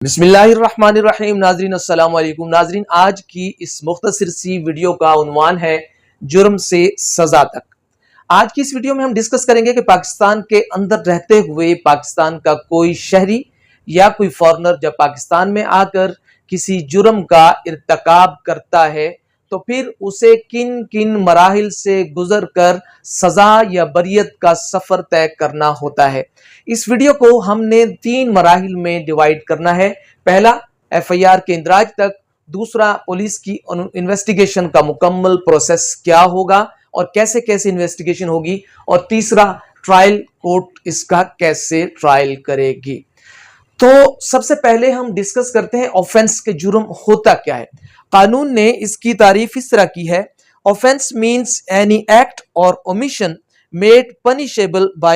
بسم اللہ الرحمن الرحیم۔ ناظرین السلام علیکم۔ ناظرین، آج کی اس مختصر سی ویڈیو کا عنوان ہے جرم سے سزا تک۔ آج کی اس ویڈیو میں ہم ڈسکس کریں گے کہ پاکستان کے اندر رہتے ہوئے پاکستان کا کوئی شہری یا کوئی فارنر جب پاکستان میں آ کر کسی جرم کا ارتکاب کرتا ہے تو پھر اسے کن کن مراحل سے گزر کر سزا یا بریت کا سفر طے کرنا ہوتا ہے۔ اس ویڈیو کو ہم نے 3 مراحل میں ڈیوائیڈ کرنا ہے۔ پہلا، ایف آئی آر کے اندراج تک، دوسرا پولیس کی انویسٹیگیشن کا مکمل پروسیس کیا ہوگا اور کیسے کیسے انویسٹیگیشن ہوگی، اور تیسرا، ٹرائل کورٹ اس کا کیسے ٹرائل کرے گی۔ تو سب سے پہلے ہم ڈسکس کرتے ہیں آفینس کے جرم ہوتا کیا ہے۔ قانون نے اس کی تعریف اس طرح کی ہے: offense means any act or omission made punishable by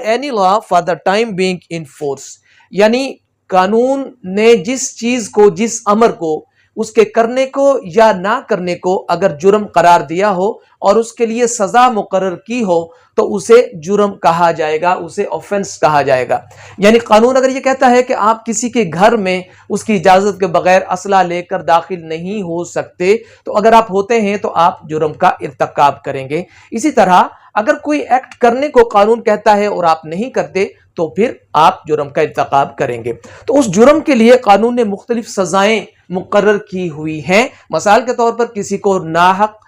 any law for the time being in force۔ یعنی قانون نے جس چیز کو، جس امر کو، اس کے کرنے کو یا نہ کرنے کو اگر جرم قرار دیا ہو اور اس کے لیے سزا مقرر کی ہو تو اسے جرم کہا جائے گا، اسے آفینس کہا جائے گا۔ یعنی قانون اگر یہ کہتا ہے کہ آپ کسی کے گھر میں اس کی اجازت کے بغیر اسلحہ لے کر داخل نہیں ہو سکتے، تو اگر آپ ہوتے ہیں تو آپ جرم کا ارتکاب کریں گے۔ اسی طرح اگر کوئی ایکٹ کرنے کو قانون کہتا ہے اور آپ نہیں کرتے تو پھر آپ جرم کا ارتکاب کریں گے۔ تو اس جرم کے لیے قانون نے مختلف سزائیں مقرر کی ہوئی ہیں۔ مثال کے طور پر کسی کو ناحق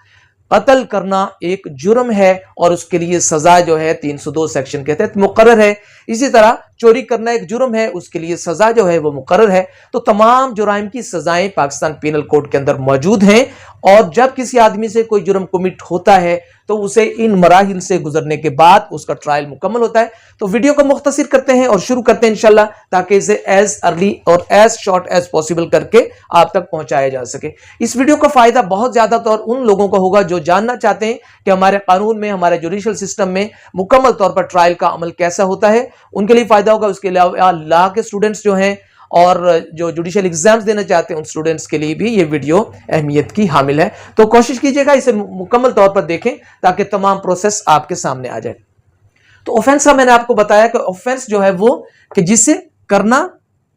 قتل کرنا ایک جرم ہے اور اس کے لیے سزا جو ہے 302 سیکشن کے تحت مقرر ہے۔ اسی طرح چوری کرنا ایک جرم ہے، اس کے لیے سزا جو ہے وہ مقرر ہے۔ تو تمام جرائم کی سزائیں پاکستان پینل کوڈ کے اندر موجود ہیں، اور جب کسی آدمی سے کوئی جرم کمٹ ہوتا ہے تو اسے ان مراحل سے گزرنے کے بعد اس کا ٹرائل مکمل ہوتا ہے۔ تو ویڈیو کو مختصر کرتے ہیں اور شروع کرتے ہیں انشاءاللہ، تاکہ اسے ایز ارلی اور ایز شارٹ ایز پاسبل کر کے آپ تک پہنچایا جا سکے۔ اس ویڈیو کا فائدہ بہت زیادہ طور ان لوگوں کو ہوگا جو جاننا چاہتے ہیں کہ ہمارے قانون میں، ہمارے جوڈیشل سسٹم میں مکمل طور پر ٹرائل کا عمل کیسا ہوتا ہے، ان کے لیے فائدہ ہوگا۔ اس کے علاوہ لا کے اسٹوڈنٹس جو ہیں اور جو جوڈیشل ایگزامز دینا چاہتے ہیں ان اسٹوڈنٹس کے لیے بھی یہ ویڈیو اہمیت کی حامل ہے۔ تو کوشش کیجئے گا اسے مکمل طور پر دیکھیں تاکہ تمام پروسیس آپ کے سامنے آ جائے۔ تو آفینس کا میں نے آپ کو بتایا کہ آفینس جو ہے وہ کہ جسے کرنا،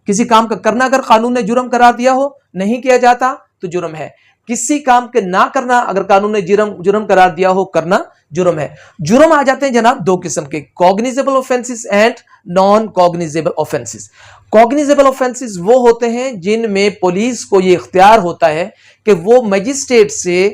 کسی کام کا کرنا اگر قانون نے جرم قرار دیا ہو، نہیں کیا جاتا تو جرم ہے۔ کسی کام کے نہ کرنا اگر قانون نے جرم قرار دیا ہو، کرنا جرم ہے۔ جرم آ جاتے ہیں جناب 2 قسم کے: cognizable offences and non cognizable offences. Cognizable offences وہ ہوتے ہیں جن میں پولیس کو یہ اختیار ہوتا ہے کہ وہ مجسٹریٹ سے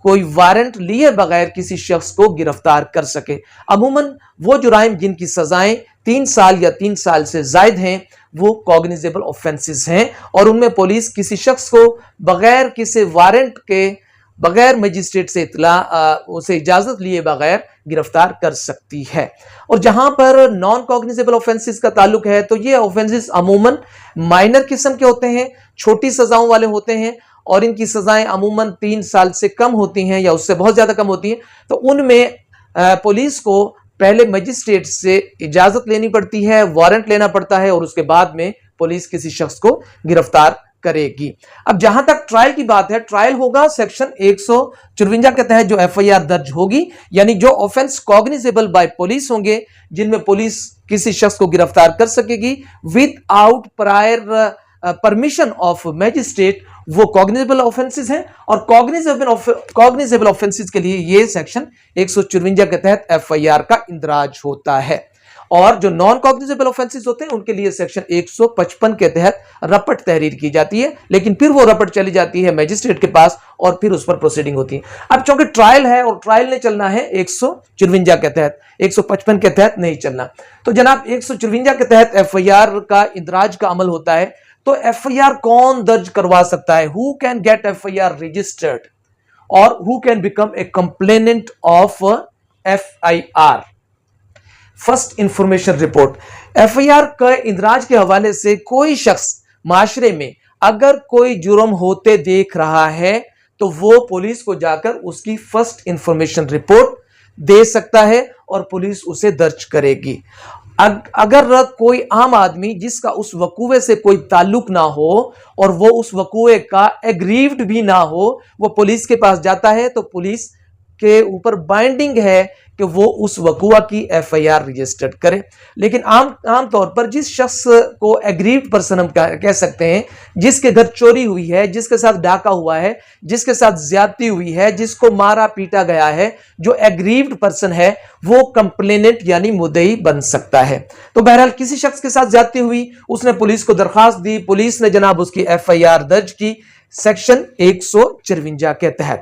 کوئی وارنٹ لیے بغیر کسی شخص کو گرفتار کر سکے۔ عموماً وہ جرائم جن کی سزائیں 3 سال یا 3 سال سے زائد ہیں وہ کوگنیزیبل آفینسز ہیں، اور ان میں پولیس کسی شخص کو بغیر کسی وارنٹ کے، بغیر مجسٹریٹ سے اطلاع، اسے اجازت لیے بغیر گرفتار کر سکتی ہے۔ اور جہاں پر نان کوگنیزیبل آفینسز کا تعلق ہے تو یہ آفینسز عموماً مائنر قسم کے ہوتے ہیں، چھوٹی سزاؤں والے ہوتے ہیں، اور ان کی سزائیں عموماً 3 سال سے کم ہوتی ہیں یا اس سے بہت زیادہ کم ہوتی ہیں۔ تو ان میں پولیس کو پہلے مجسٹریٹ سے اجازت لینی پڑتی ہے، وارنٹ لینا پڑتا ہے، اور اس کے بعد میں پولیس کسی شخص کو گرفتار کرے گی۔ اب جہاں تک ٹرائل کی بات ہے، ٹرائل ہوگا سیکشن 154 کے تحت جو ایف آئی آر درج ہوگی، یعنی جو آفینس کوگنیزیبل بائی پولیس ہوں گے، جن میں پولیس کسی شخص کو گرفتار کر سکے گی with out prior permission of magistrate, وہ کوگنیزیبل آفینسز ہیں۔ اور کوگنیزیبل آفینسز کے لیے یہ سیکشن 154 کے تحت ایف آئی آر کا اندراج ہوتا ہے، اور جو نان کوگنیزیبل آفینسز ہوتے ہیں ان کے لیے سیکشن 155 کے تحت رپٹ تحریر کی جاتی ہے، لیکن پھر وہ رپٹ چلی جاتی ہے میجسٹریٹ کے پاس اور پھر اس پر پروسیڈنگ ہوتی ہے۔ اب چونکہ ٹرائل ہے اور ٹرائل نے چلنا ہے 154 کے تحت، 155 کے تحت نہیں چلنا، تو جناب 154 کے تحت ایف آئی آر کا اندراج کا عمل ہوتا ہے۔ تو ایف آئی آر کون درج کروا سکتا ہے؟ who can get FIR registered اور who can become a complainant of FIR؟ First information report. F I R کا اندراج کے حوالے سے کوئی شخص معاشرے میں اگر کوئی جرم ہوتے دیکھ رہا ہے تو وہ پولیس کو جا کر اس کی فرسٹ انفارمیشن رپورٹ دے سکتا ہے اور پولیس اسے درج کرے گی۔ اگر کوئی عام آدمی جس کا اس وقوعے سے کوئی تعلق نہ ہو اور وہ اس وقوعے کا ایگریوڈ بھی نہ ہو، وہ پولیس کے پاس جاتا ہے تو پولیس کے اوپر بائنڈنگ ہے کہ وہ اس وقوع کی ایف آئی آر رجسٹرڈ کرے. لیکن عام طور پر جس شخص کو ایگریوڈ پرسن ہم کہہ سکتے ہیں، جس کے گھر چوری ہوئی ہے، جس کے ساتھ ڈاکہ ہوا ہے، جس کے ساتھ زیادتی ہوئی ہے، جس کو مارا پیٹا گیا ہے، جو ایگریوڈ پرسن ہے وہ کمپلیننٹ یعنی مدعی بن سکتا ہے. تو بہرحال کسی شخص کے ساتھ زیادتی ہوئی، اس نے پولیس کو درخواست دی، پولیس نے جناب اس کی ایف آئی آر درج کی سیکشن 154 کے تحت.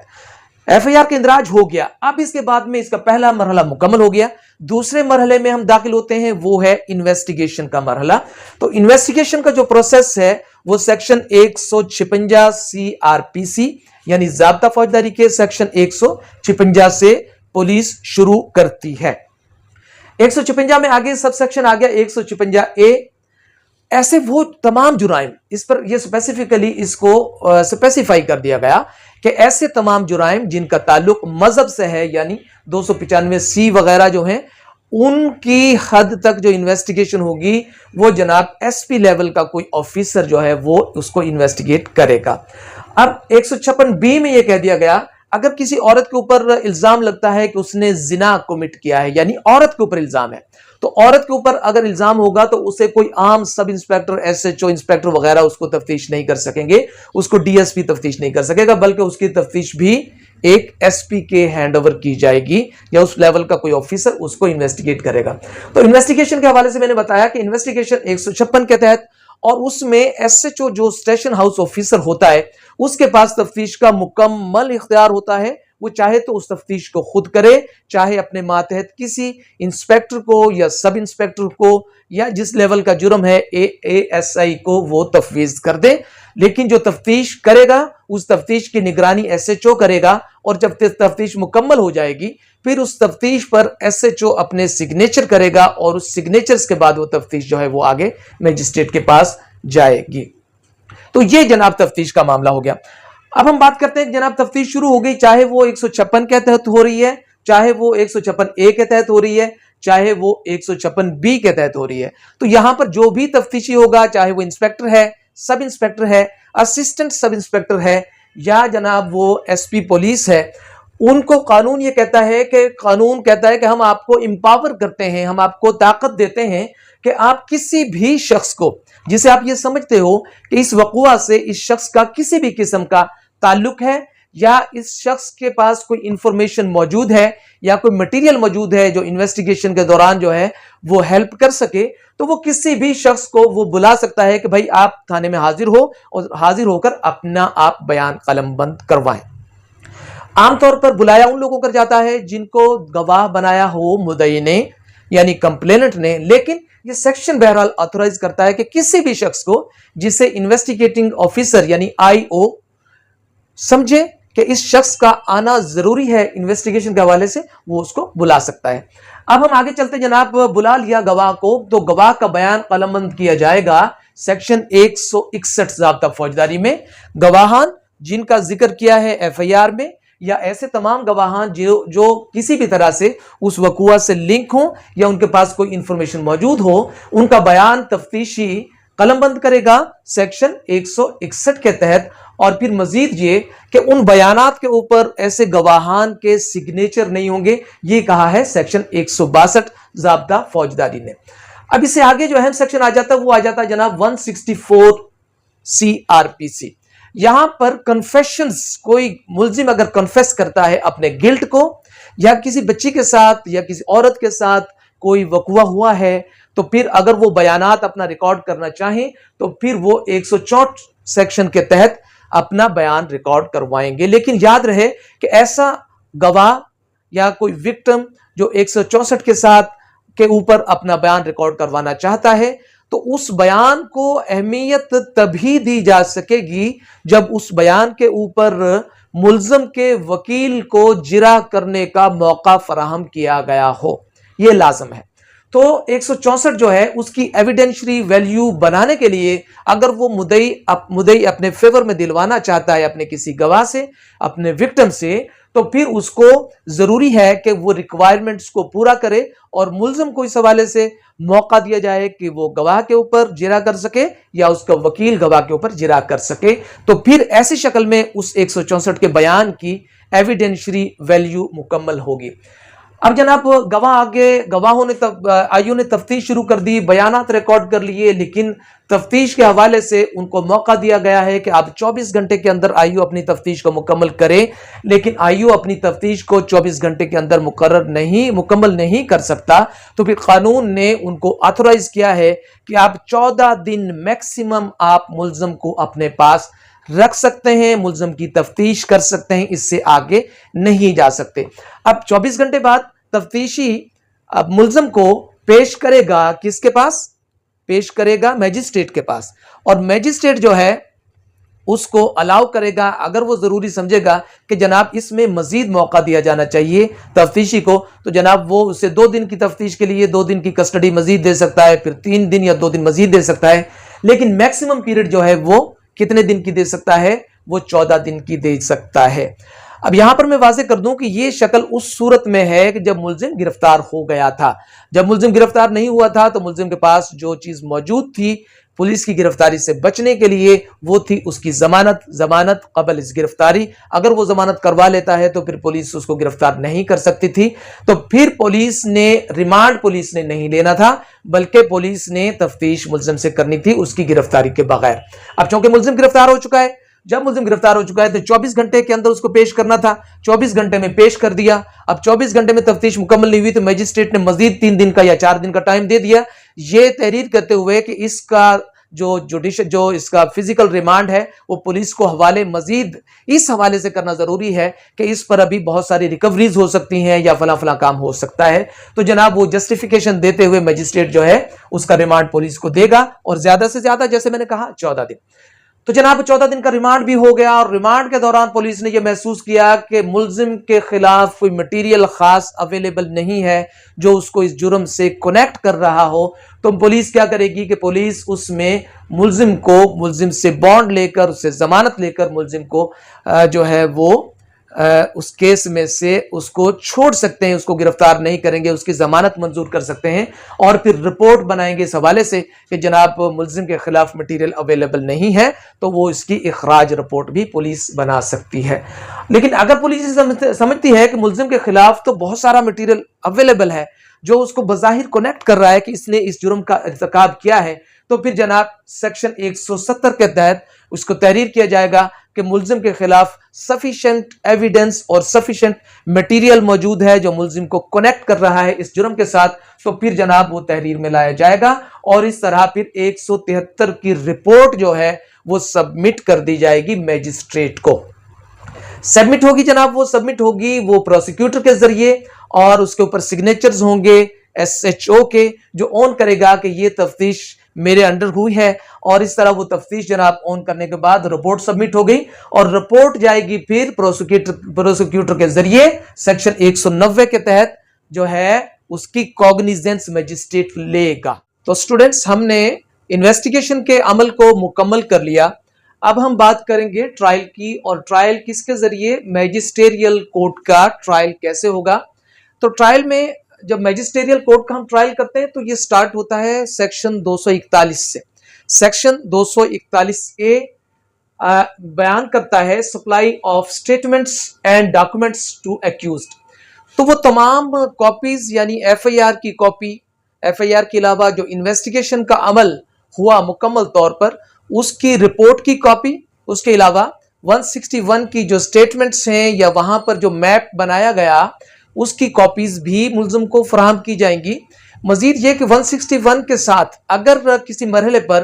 ایف آئی آر کا اندراج ہو گیا. اب اس کے بعد میں اس کا پہلا مرحلہ مکمل ہو گیا. دوسرے مرحلے میں ہم داخل ہوتے ہیں، وہ ہے انویسٹیگیشن کا مرحلہ. تو انویسٹیگیشن کا جو پروسیس ہے وہ سیکشن 156 سی آر پی سی یعنی ضابطہ فوجداری کے سیکشن 156 سے پولیس شروع کرتی ہے. 156 میں آگے سب سیکشن آ گیا 156 اے. ایسے وہ تمام جرائم، اس پر یہ اسپیسیفکلی اس کو اسپیسیفائی کر دیا گیا کہ ایسے تمام جرائم جن کا تعلق مذہب سے ہے، یعنی 295 سی وغیرہ جو ہیں، ان کی حد تک جو انویسٹیگیشن ہوگی وہ جناب ایس پی لیول کا کوئی آفیسر جو ہے وہ اس کو انویسٹیگیٹ کرے گا. اب 156 بی میں یہ کہہ دیا گیا، اگر کسی عورت کے اوپر الزام لگتا ہے کہ اس نے زنا کمٹ کیا ہے، یعنی عورت کے اوپر الزام ہے، تو عورت کے اوپر اگر الزام ہوگا تو اسے کوئی عام sub inspector, S H O inspector وغیرہ اس کو تفتیش نہیں کر سکیں گے، اس کو ڈی ایس پی تفتیش نہیں کر سکے گا، بلکہ اس کی تفتیش بھی ایک ایس پی کے ہینڈ اوور کی جائے گی، یا اس لیول کا کوئی آفیسر اس کو انویسٹیگیٹ کرے گا. تو انویسٹیگیشن کے حوالے سے میں نے بتایا کہ انویسٹیگیشن 156 کے تحت، اور اس میں ایس ایچ او جو اسٹیشن ہاؤس آفیسر ہوتا ہے اس کے پاس تفتیش کا مکمل اختیار ہوتا ہے. وہ چاہے تو اس تفتیش کو خود کرے، چاہے اپنے ماتحت کسی انسپیکٹر کو یا سب انسپیکٹر کو یا جس لیول کا جرم ہے اے ایس آئی کو وہ تفویض کر دے. لیکن جو تفتیش کرے گا اس تفتیش کی نگرانی ایس ایچ او کرے گا، اور جب تفتیش مکمل ہو جائے گی پھر اس تفتیش پر ایس ایچ او اپنے سگنیچر کرے گا، اور اس سگنیچرز کے بعد وہ تفتیش جو ہے وہ آگے میجسٹریٹ کے پاس جائے گی. تو یہ جناب تفتیش کا معاملہ ہو گیا. اب ہم بات کرتے ہیں کہ جناب تفتیش شروع ہو گئی، چاہے وہ 156 کے تحت ہو رہی ہے، چاہے وہ 156 اے کے تحت ہو رہی ہے، چاہے وہ 156 بی کے تحت ہو رہی ہے. تو یہاں پر جو بھی تفتیشی ہوگا، چاہے وہ انسپیکٹر ہے، سب انسپیکٹر ہے، اسسٹنٹ سب انسپیکٹر ہے، یا جناب وہ ایس پی پولیس ہے، ان کو قانون یہ کہتا ہے کہ ہم آپ کو امپاور کرتے ہیں، ہم آپ کو طاقت دیتے ہیں کہ آپ کسی بھی شخص کو جسے آپ یہ سمجھتے ہو کہ اس وقوع سے اس شخص کا کسی بھی قسم کا تعلق ہے، یا اس شخص کے پاس کوئی انفارمیشن موجود ہے یا کوئی مٹیریل موجود ہے جو انویسٹیگیشن کے دوران جو ہے وہ ہیلپ کر سکے، تو وہ کسی بھی شخص کو وہ بلا سکتا ہے کہ بھائی آپ تھانے میں حاضر ہو، اور حاضر ہو کر اپنا آپ بیان قلم بند کروائیں. عام طور پر بلایا ان لوگوں کر جاتا ہے جن کو گواہ بنایا ہو مدعی نے یعنی کمپلیننٹ نے. لیکن یہ سیکشن بہرحال آتھورائز کرتا ہے کہ کسی بھی شخص کو جسے انویسٹیگیٹنگ آفیسر یعنی آئی او سمجھے کہ اس شخص کا آنا ضروری ہے انویسٹیگیشن کے حوالے سے، وہ اس کو بلا سکتا ہے. اب ہم آگے چلتے جناب. بلا لیا گواہ کو تو گواہ کا بیان قلم بند کیا جائے گا سیکشن 161 ضابطہ فوجداری میں. گواہان جن کا ذکر کیا ہے ایف آئی آر میں، یا ایسے تمام گواہان جو کسی بھی طرح سے اس وقوع سے لنک ہوں یا ان کے پاس کوئی انفارمیشن موجود ہو، ان کا بیان تفتیشی قلم بند کرے گا سیکشن 161 کے تحت. اور پھر مزید یہ کہ ان بیانات کے اوپر ایسے گواہان کے سگنیچر نہیں ہوں گے، یہ کہا ہے سیکشن 162 ضابطہ فوجداری نے. اب اس سے آگے جو اہم سیکشن آ جاتا ہے وہ آ جاتا ہے جناب 164 سی آر پی سی. یہاں پر کنفیشنز، کوئی ملزم اگر کنفیس کرتا ہے اپنے گلٹ کو، یا کسی بچی کے ساتھ یا کسی عورت کے ساتھ کوئی وقوع ہوا ہے، تو پھر اگر وہ بیانات اپنا ریکارڈ کرنا چاہیں تو پھر وہ 164 سیکشن کے تحت اپنا بیان ریکارڈ کروائیں گے. لیکن یاد رہے کہ ایسا گواہ یا کوئی وکٹم جو 164 کے ساتھ کے اوپر اپنا بیان ریکارڈ کروانا چاہتا ہے تو اس بیان کو اہمیت تبھی دی جا سکے گی جب اس بیان کے اوپر ملزم کے وکیل کو جرح کرنے کا موقع فراہم کیا گیا ہو. یہ لازم ہے. تو 164 جو ہے اس کی ایویڈنشری ویلیو بنانے کے لیے اگر وہ مدعی اپنے فیور میں دلوانا چاہتا ہے اپنے کسی گواہ سے، اپنے وکٹم سے، تو پھر اس کو ضروری ہے کہ وہ ریکوائرمنٹس کو پورا کرے اور ملزم کو اس حوالے سے موقع دیا جائے کہ وہ گواہ کے اوپر جرا کر سکے یا اس کا وکیل گواہ کے اوپر جرا کر سکے، تو پھر ایسی شکل میں اس 164 کے بیان کی ایویڈینشری ویلیو مکمل ہوگی۔ اب جناب گواہوں نے آئیو نے تفتیش شروع کر دی، بیانات ریکارڈ کر لیے، لیکن تفتیش کے حوالے سے ان کو موقع دیا گیا ہے کہ آپ 24 گھنٹے کے اندر آئیو اپنی تفتیش کو مکمل کریں، لیکن آئیو اپنی تفتیش کو 24 گھنٹے کے اندر مکمل نہیں کر سکتا، تو پھر قانون نے ان کو آتھورائز کیا ہے کہ آپ 14 دن میکسیمم آپ ملزم کو اپنے پاس رکھ سکتے ہیں، ملزم کی تفتیش کر سکتے ہیں، اس سے آگے نہیں جا سکتے۔ اب 24 گھنٹے بعد تفتیشی اب ملزم کو پیش کرے گا، کس کے پاس پیش کرے گا؟ میجسٹریٹ کے پاس، اور میجسٹریٹ جو ہے اس کو الاؤ کرے گا اگر وہ ضروری سمجھے گا کہ جناب اس میں مزید موقع دیا جانا چاہیے تفتیشی کو، تو جناب وہ اسے 2 دن کی تفتیش کے لیے 2 دن کی کسٹڈی مزید دے سکتا ہے، پھر 3 دن یا 2 دن مزید دے سکتا ہے، لیکن میکسیمم پیریڈ جو ہے وہ کتنے دن کی دے سکتا ہے؟ وہ 14 دن کی دے سکتا ہے۔ اب یہاں پر میں واضح کر دوں کہ یہ شکل اس صورت میں ہے کہ جب ملزم گرفتار ہو گیا تھا۔ جب ملزم گرفتار نہیں ہوا تھا تو ملزم کے پاس جو چیز موجود تھی پولیس کی گرفتاری سے بچنے کے لیے وہ تھی اس کی ضمانت قبل اس گرفتاری۔ اگر وہ ضمانت کروا لیتا ہے تو پھر پولیس اس کو گرفتار نہیں کر سکتی تھی، تو پھر ریمانڈ پولیس نے نہیں لینا تھا، بلکہ پولیس نے تفتیش ملزم سے کرنی تھی اس کی گرفتاری کے بغیر۔ اب چونکہ ملزم گرفتار ہو چکا ہے، جب ملزم گرفتار ہو چکا ہے تو 24 گھنٹے کے اندر اس کو پیش کرنا تھا، 24 گھنٹے میں پیش کر دیا۔ اب 24 گھنٹے میں تفتیش مکمل نہیں ہوئی تو میجسٹریٹ نے مزید 3 دن کا یا 4 دن کا ٹائم دے دیا، یہ تحریر کرتے ہوئے کہ اس کا جو اس کا فزیکل ریمانڈ ہے وہ پولیس کو مزید اس حوالے سے کرنا ضروری ہے کہ اس پر ابھی بہت ساری ریکوریز ہو سکتی ہیں یا فلاں کام ہو سکتا ہے، تو جناب وہ جسٹیفیکیشن دیتے ہوئے میجسٹریٹ جو ہے اس کا ریمانڈ پولیس کو دے گا، اور زیادہ سے زیادہ جیسے میں نے کہا 14 دن۔ تو جناب 14 دن کا ریمانڈ بھی ہو گیا، اور ریمانڈ کے دوران پولیس نے یہ محسوس کیا کہ ملزم کے خلاف کوئی مٹیریل خاص اویلیبل نہیں ہے جو اس کو اس جرم سے کنیکٹ کر رہا ہو، تو پولیس کیا کرے گی کہ پولیس اس میں ملزم سے بانڈ لے کر، اس سے ضمانت لے کر ملزم کو جو ہے وہ اس کیس میں سے اس کو چھوڑ سکتے ہیں، اس کو گرفتار نہیں کریں گے، اس کی ضمانت منظور کر سکتے ہیں، اور پھر رپورٹ بنائیں گے اس حوالے سے کہ جناب ملزم کے خلاف مٹیریل اویلیبل نہیں ہے، تو وہ اس کی اخراج رپورٹ بھی پولیس بنا سکتی ہے۔ لیکن اگر پولیس سمجھتی ہے کہ ملزم کے خلاف تو بہت سارا مٹیریل اویلیبل ہے جو اس کو بظاہر کنیکٹ کر رہا ہے کہ اس نے اس جرم کا ارتکاب کیا ہے، تو پھر جناب سیکشن 170 کے تحت اس کو تحریر کیا جائے گا کہ ملزم کے خلاف سفیشنٹ ایویڈنس اور سفیشنٹ مٹیریل موجود ہے جو ملزم کو کنیکٹ کر رہا ہے اس جرم کے ساتھ، تو پھر جناب وہ تحریر میں لایا جائے گا، اور اس طرح پھر 173 کی رپورٹ جو ہے وہ سبمٹ کر دی جائے گی میجسٹریٹ کو۔ سبمٹ ہوگی جناب، وہ سبمٹ ہوگی وہ پروسیکیوٹر کے ذریعے، اور اس کے اوپر سگنیچرز ہوں گے SHO کے، جو اون کرے گا کہ یہ تفتیش میرے انڈر ہوئی ہے، اور اس طرح وہ تفتیش جناب اون کرنے کے بعد رپورٹ سبمٹ ہو گئی، اور رپورٹ جائے گی پھر پروسیکیوٹر کے ذریعے سیکشن 190 کے تحت جو ہے اس کی کوگنیزنس میجسٹریٹ لے گا۔ تو سٹوڈنٹس، ہم نے انویسٹیگیشن کے عمل کو مکمل کر لیا، اب ہم بات کریں گے ٹرائل کی، اور ٹرائل کس کے ذریعے؟ میجسٹیریل کورٹ کا ٹرائل کیسے ہوگا؟ تو ٹرائل میں جب میجسٹیریل کورٹ کا ہم ٹرائل کرتے ہیں تو یہ سٹارٹ ہوتا ہے سیکشن 241 سے۔ سیکشن 241A بیان کرتا ہے supply of statements and documents to accused, تو وہ تمام کاپیز یعنی FIR کی کاپی، FIR کے علاوہ جو انویسٹیگیشن کا عمل ہوا مکمل طور پر اس کی رپورٹ کی کاپی، اس کے علاوہ 161 کی جو سٹیٹمنٹس ہیں یا وہاں پر جو میپ بنایا گیا اس کی کاپیز بھی ملزم کو فراہم کی جائیں گی۔ مزید یہ کہ 161 کے ساتھ اگر کسی مرحلے پر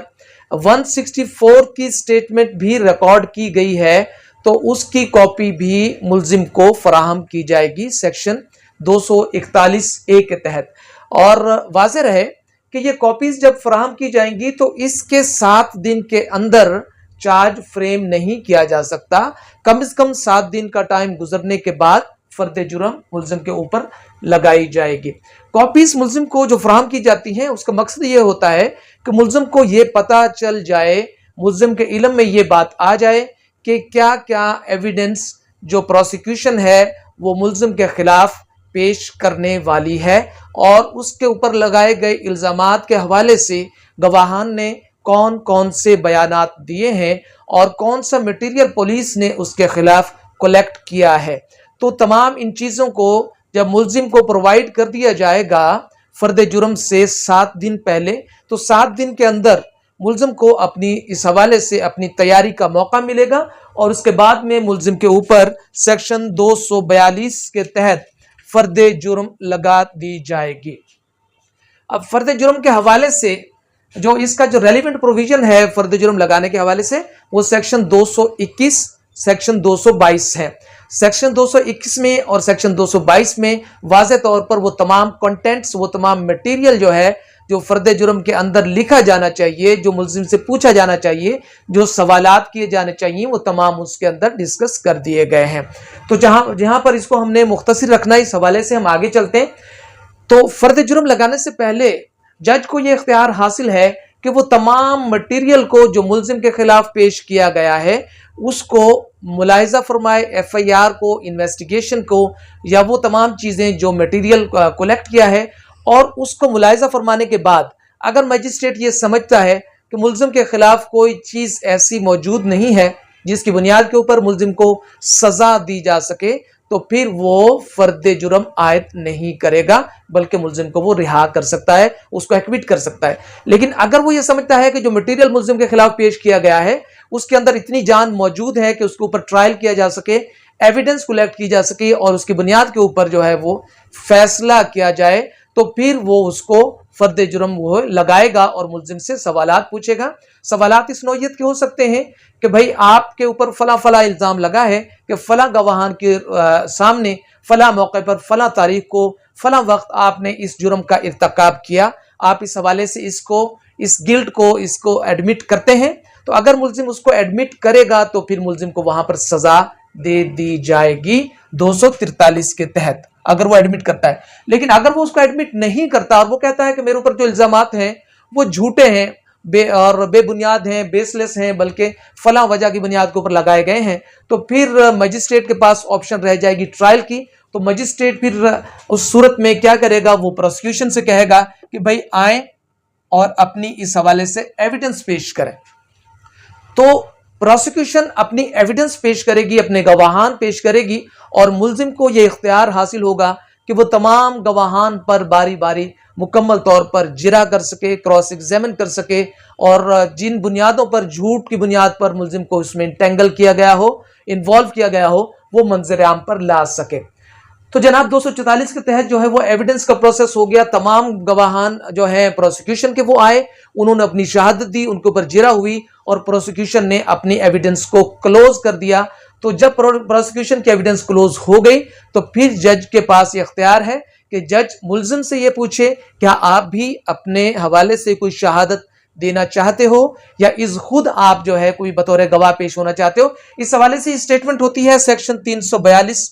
164 کی سٹیٹمنٹ بھی ریکارڈ کی گئی ہے تو اس کی کاپی بھی ملزم کو فراہم کی جائے گی سیکشن 241A کے تحت۔ اور واضح رہے کہ یہ کاپیز جب فراہم کی جائیں گی تو اس کے 7 دن کے اندر چارج فریم نہیں کیا جا سکتا، کم از کم 7 دن کا ٹائم گزرنے کے بعد فرد جرم ملزم کے اوپر لگائی جائے گی۔ کاپیز ملزم کو جو فراہم کی جاتی ہیں اس کا مقصد یہ ہوتا ہے کہ ملزم کو یہ پتا چل جائے، ملزم کے علم میں یہ بات آ جائے کہ کیا کیا ایویڈنس جو پروسیکیوشن ہے وہ ملزم کے خلاف پیش کرنے والی ہے، اور اس کے اوپر لگائے گئے الزامات کے حوالے سے گواہان نے کون کون سے بیانات دیے ہیں اور کون سا مٹیریل پولیس نے اس کے خلاف کلیکٹ کیا ہے۔ تو تمام ان چیزوں کو جب ملزم کو پرووائڈ کر دیا جائے گا فرد جرم سے 7 دن پہلے، تو 7 دن کے اندر ملزم کو اپنی اس حوالے سے اپنی تیاری کا موقع ملے گا، اور اس کے بعد میں ملزم کے اوپر سیکشن 242 کے تحت فرد جرم لگا دی جائے گی۔ اب فرد جرم کے حوالے سے جو اس کا جو ریلیونٹ پروویژن ہے فرد جرم لگانے کے حوالے سے، وہ سیکشن 221 سیکشن 222 ہے۔ سیکشن 221 میں اور سیکشن 222 میں واضح طور پر وہ تمام کنٹینٹس، وہ تمام مٹیریل جو ہے جو فرد جرم کے اندر لکھا جانا چاہیے، جو ملزم سے پوچھا جانا چاہیے، جو سوالات کیے جانے چاہیے، وہ تمام اس کے اندر ڈسکس کر دیے گئے ہیں۔ تو جہاں پر اس کو ہم نے مختصر رکھنا ہے، اس حوالے سے ہم آگے چلتے ہیں۔ تو فرد جرم لگانے سے پہلے جج کو یہ اختیار حاصل ہے کہ وہ تمام مٹیریل کو جو ملزم کے خلاف پیش کیا گیا ہے اس کو ملاحظہ فرمائے، ایف آئی آر کو، انویسٹیگیشن کو، یا وہ تمام چیزیں جو مٹیریل کلیکٹ کیا ہے، اور اس کو ملاحظہ فرمانے کے بعد اگر مجسٹریٹ یہ سمجھتا ہے کہ ملزم کے خلاف کوئی چیز ایسی موجود نہیں ہے جس کی بنیاد کے اوپر ملزم کو سزا دی جا سکے، تو پھر وہ فرد جرم عائد نہیں کرے گا، بلکہ ملزم کو وہ رہا کر سکتا ہے، اس کو ایکویٹ کر سکتا ہے۔ لیکن اگر وہ یہ سمجھتا ہے کہ جو مٹیریل ملزم کے خلاف پیش کیا گیا ہے اس کے اندر اتنی جان موجود ہے کہ اس کے اوپر ٹرائل کیا جا سکے، ایویڈنس کلیکٹ کی جا سکے، اور اس کی بنیاد کے اوپر جو ہے وہ فیصلہ کیا جائے، تو پھر وہ اس کو فرد جرم وہ لگائے گا اور ملزم سے سوالات پوچھے گا۔ سوالات اس نوعیت کے ہو سکتے ہیں کہ بھائی آپ کے اوپر فلاں فلاں الزام لگا ہے کہ فلاں گواہان کے سامنے فلاں موقع پر فلاں تاریخ کو فلاں وقت آپ نے اس جرم کا ارتکاب کیا، آپ اس حوالے سے اس گلٹ کو اس کو ایڈمٹ کرتے ہیں۔ تو اگر ملزم اس کو ایڈمٹ کرے گا تو پھر ملزم کو وہاں پر سزا دے دی جائے گی 243 کے تحت، اگر وہ ایڈمٹ کرتا ہے۔ لیکن اگر وہ اس کو ایڈمٹ نہیں کرتا اور وہ کہتا ہے کہ میرے اوپر جو الزامات ہیں وہ جھوٹے ہیں اور بے بنیاد ہیں، بیس لیس ہیں، بلکہ فلاں وجہ کی بنیاد کے اوپر لگائے گئے ہیں، تو پھر مجسٹریٹ کے پاس آپشن رہ جائے گی ٹرائل کی۔ تو مجسٹریٹ پھر اس صورت میں کیا کرے گا، وہ پروسیکیوشن سے کہے گا کہ بھائی آئیں اور اپنی اس حوالے سے ایویڈنس پیش کریں۔ تو پروسیکیوشن اپنی ایویڈنس پیش کرے گی، اپنے گواہان پیش کرے گی، اور ملزم کو یہ اختیار حاصل ہوگا کہ وہ تمام گواہان پر باری باری مکمل طور پر جرا کر سکے، کراس ایگزامن کر سکے، اور جن بنیادوں پر، جھوٹ کی بنیاد پر ملزم کو اس میں انٹینگل کیا گیا ہو، انوالو کیا گیا ہو، وہ منظر عام پر لا سکے۔ تو جناب 244 کے تحت جو ہے وہ ایویڈنس کا پروسیس ہو گیا۔ تمام گواہان جو ہیں پروسیکیوشن کے وہ آئے، انہوں نے اپنی شہادت دی، ان کے اوپر جرا ہوئی، اور پروسیکیوشن نے اپنی ایویڈنس کو کلوز کر دیا۔ تو جب پروسیکیوشن کی ایویڈنس کلوز ہو گئی تو پھر جج کے پاس یہ اختیار ہے کہ جج ملزم سے یہ پوچھے کیا آپ بھی اپنے حوالے سے کوئی شہادت دینا چاہتے ہو، یا از خود آپ جو ہے کوئی بطور گواہ پیش ہونا چاہتے ہو۔ اس حوالے سے اسٹیٹمنٹ ہوتی ہے سیکشن 342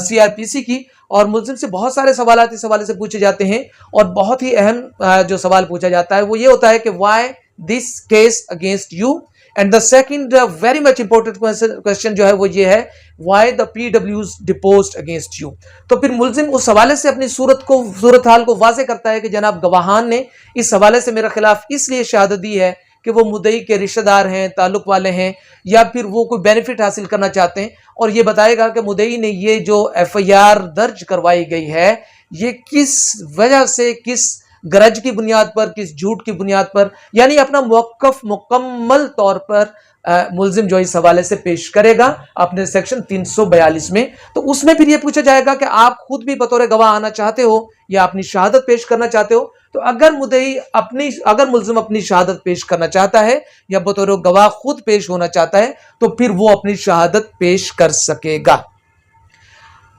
سی آر پی سی کی، اور ملزم سے بہت سارے سوالات اس حوالے سے پوچھے جاتے ہیں، اور بہت ہی اہم جو سوال پوچھا جاتا ہے وہ یہ ہوتا ہے کہ why this case against you, and the second very much important question جو ہے وہ یہ ہے وائی دا پی ڈبلیوز ڈپوزڈ اگینسٹ یو۔ تو پھر ملزم اس حوالے سے اپنی صورتحال کو واضح کرتا ہے کہ جناب گواہان نے اس حوالے سے میرے خلاف اس لیے شہادت دی ہے کہ وہ مدعی کے رشتہ دار ہیں، تعلق والے ہیں، یا پھر وہ کوئی بینیفٹ حاصل کرنا چاہتے ہیں، اور یہ بتائے گا کہ مدعی نے یہ جو ایف آئی آر درج کروائی گئی ہے یہ کس وجہ سے، کس گرج کی بنیاد پر، کس جھوٹ کی بنیاد پر، یعنی اپنا موقف مکمل طور پر ملزم جو اس حوالے سے پیش کرے گا اپنے سیکشن 342 میں۔ تو اس میں پھر یہ پوچھا جائے گا کہ آپ خود بھی بطور گواہ آنا چاہتے ہو یا اپنی شہادت پیش کرنا چاہتے ہو۔ تو اگر ملزم اپنی شہادت پیش کرنا چاہتا ہے یا بطور گواہ خود پیش ہونا چاہتا ہے تو پھر وہ اپنی شہادت پیش کر سکے گا۔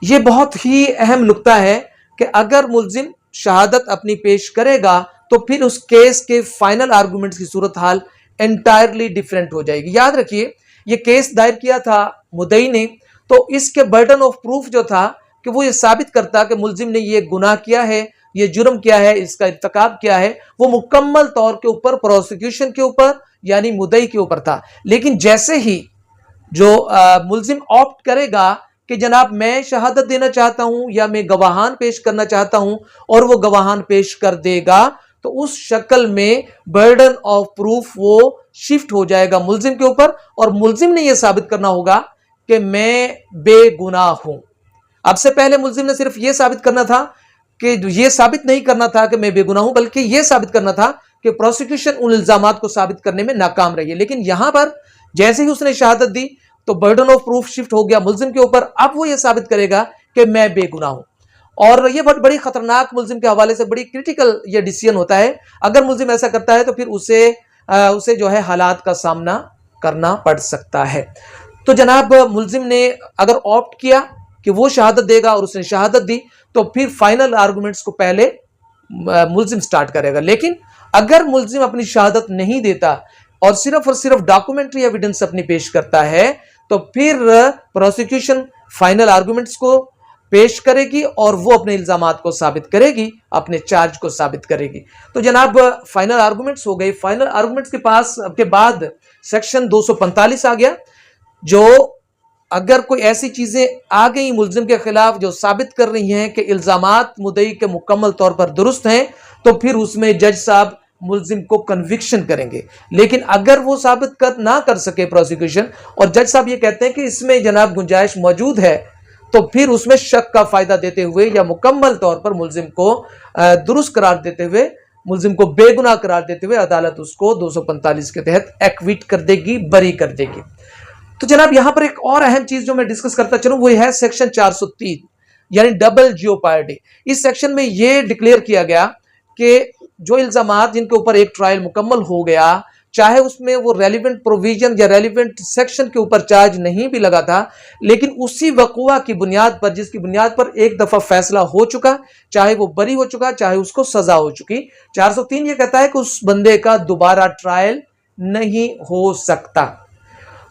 یہ بہت ہی اہم نکتہ ہے کہ اگر ملزم شہادت اپنی پیش کرے گا تو پھر اس کیس کے فائنل آرگومنٹس کی صورتحال انٹائرلی ڈیفرنٹ ہو جائے گی۔ یاد رکھیے یہ کیس دائر کیا تھا مدعی نے، تو اس کے برڈن آف پروف جو تھا کہ وہ یہ ثابت کرتا کہ ملزم نے یہ گناہ کیا ہے، یہ جرم کیا ہے، اس کا ارتکاب کیا ہے، وہ مکمل طور کے اوپر پروسیکیوشن کے اوپر یعنی مدعی کے اوپر تھا۔ لیکن جیسے ہی جو ملزم آپٹ کرے گا کہ جناب میں شہادت دینا چاہتا ہوں یا میں گواہان پیش کرنا چاہتا ہوں اور وہ گواہان پیش کر دے گا تو اس شکل میں برڈن آف پروف وہ شفٹ ہو جائے گا ملزم کے اوپر، اور ملزم نے یہ ثابت کرنا ہوگا کہ میں بے گناہ ہوں۔ اب سے پہلے ملزم نے صرف یہ ثابت کرنا تھا کہ یہ ثابت نہیں کرنا تھا کہ میں بے گناہ ہوں، بلکہ یہ ثابت کرنا تھا کہ پروسیکیوشن ان الزامات کو ثابت کرنے میں ناکام رہی ہے۔ لیکن یہاں پر جیسے ہی اس نے شہادت دی تو برڈن آف پروف شفٹ ہو گیا ملزم کے اوپر، اب وہ یہ ثابت کرے گا کہ میں بے گناہ ہوں۔ اور یہ بہت بڑی خطرناک ملزم کے حوالے سے بڑی کرٹیکل یہ ڈیسیژن ہوتا ہے۔ اگر ملزم ایسا کرتا ہے تو پھر اسے جو ہے حالات کا سامنا کرنا پڑ سکتا ہے۔ تو جناب ملزم نے اگر آپٹ کیا کہ وہ شہادت دے گا اور اس نے شہادت دی تو پھر فائنل آرگومنٹس کو پہلے ملزم سٹارٹ کرے گا۔ لیکن اگر ملزم اپنی شہادت نہیں دیتا اور صرف ڈاکومنٹری ایویڈنس اپنی پیش کرتا ہے تو پھر پروسیکیوشن فائنل آرگومنٹس کو پیش کرے گی اور وہ اپنے الزامات کو ثابت کرے گی، اپنے چارج کو ثابت کرے گی۔ تو جناب فائنل آرگومنٹس ہو گئی۔ فائنل آرگومنٹس کے بعد سیکشن 245 آ گیا، جو اگر کوئی ایسی چیزیں آ گئی ملزم کے خلاف جو ثابت کر رہی ہیں کہ الزامات مدعی کے مکمل طور پر درست ہیں تو پھر اس میں جج صاحب ملزم کو کنوکشن کریں گے۔ لیکن اگر وہ ثابت نہ کر سکے پروسیکیوشن اور جج صاحب یہ کہتے ہیں کہ اس میں جناب گنجائش موجود ہے تو پھر اس میں شک کا فائدہ دیتے ہوئے یا مکمل طور پر ملزم کو درست قرار دیتے ہوئے، ملزم کو بے گناہ قرار دیتے ہوئے عدالت اس کو 245 کے تحت ایکویٹ کر دے گی، بری کر دے گی۔ تو جناب یہاں پر ایک اور اہم چیز جو میں ڈسکس کرتا چلوں وہ ہے سیکشن 403 یعنی ڈبل جیوپارڈی۔ اس سیکشن میں یہ ڈکلیئر کیا گیا کہ جو الزامات جن کے اوپر ایک ٹرائل مکمل ہو گیا، چاہے اس میں وہ ریلیونٹ پروویژن یا ریلیونٹ سیکشن کے اوپر چارج نہیں بھی لگا تھا، لیکن اسی وقوع کی بنیاد پر، جس کی بنیاد پر ایک دفعہ فیصلہ ہو چکا، چاہے وہ بری ہو چکا، چاہے اس کو سزا ہو چکی، 403 یہ کہتا ہے کہ اس بندے کا دوبارہ ٹرائل نہیں ہو سکتا۔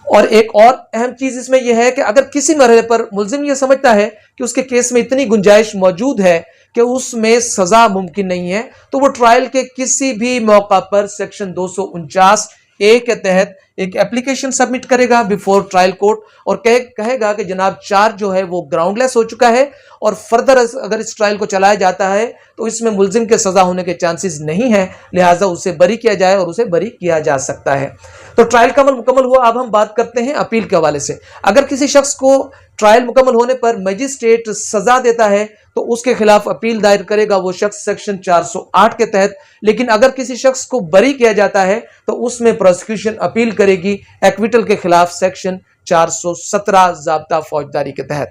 اور ایک اور اہم چیز اس میں یہ ہے کہ اگر کسی مرحلے پر ملزم یہ سمجھتا ہے کہ اس کے کیس میں اتنی گنجائش موجود ہے کہ اس میں سزا ممکن نہیں ہے تو وہ ٹرائل کے کسی بھی موقع پر سیکشن 249A کے تحت ایک اپلیکیشن سبمٹ کرے گا بیفور ٹرائل کورٹ اور کہے گا کہ جناب چارج جو ہے وہ گراؤنڈ لیس ہو چکا ہے اور فردر اگر اس ٹرائل کو چلایا جاتا ہے تو اس میں ملزم کے سزا ہونے کے چانسز نہیں ہیں، لہٰذا اسے بری کیا جائے اور اسے بری کیا جا سکتا ہے۔ تو ٹرائل کا عمل مکمل ہوا۔ اب ہم بات کرتے ہیں اپیل کے حوالے سے۔ اگر کسی شخص کو ٹرائل مکمل ہونے پر مجسٹریٹ سزا دیتا ہے تو اس کے خلاف اپیل دائر کرے گا وہ شخص سیکشن 408 کے تحت، لیکن اگر کسی شخص کو بری کیا جاتا ہے تو اس میں پروسیکیوشن اپیل کرے گی ایکویٹل کے خلاف سیکشن 417 ضابطہ فوجداری کے تحت۔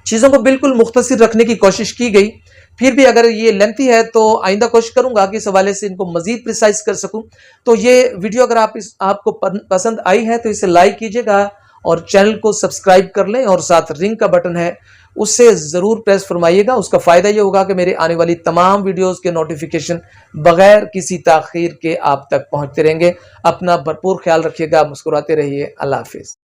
چیزوں کو بالکل مختصر رکھنے کی کوشش کی گئی، پھر بھی اگر یہ لینتھی ہے تو آئندہ کوشش کروں گا کہ اس حوالے سے ان کو مزید پریسائز کر سکوں۔ تو یہ ویڈیو اگر آپ کو پسند آئی ہے تو اسے لائک کیجئے گا اور چینل کو سبسکرائب کر لیں، اور ساتھ رنگ کا بٹن ہے اس سے ضرور پریس فرمائیے گا۔ اس کا فائدہ یہ ہوگا کہ میرے آنے والی تمام ویڈیوز کے نوٹیفیکیشن بغیر کسی تاخیر کے آپ تک پہنچتے رہیں گے۔ اپنا بھرپور خیال رکھیے گا، مسکراتے رہیے۔ اللہ حافظ۔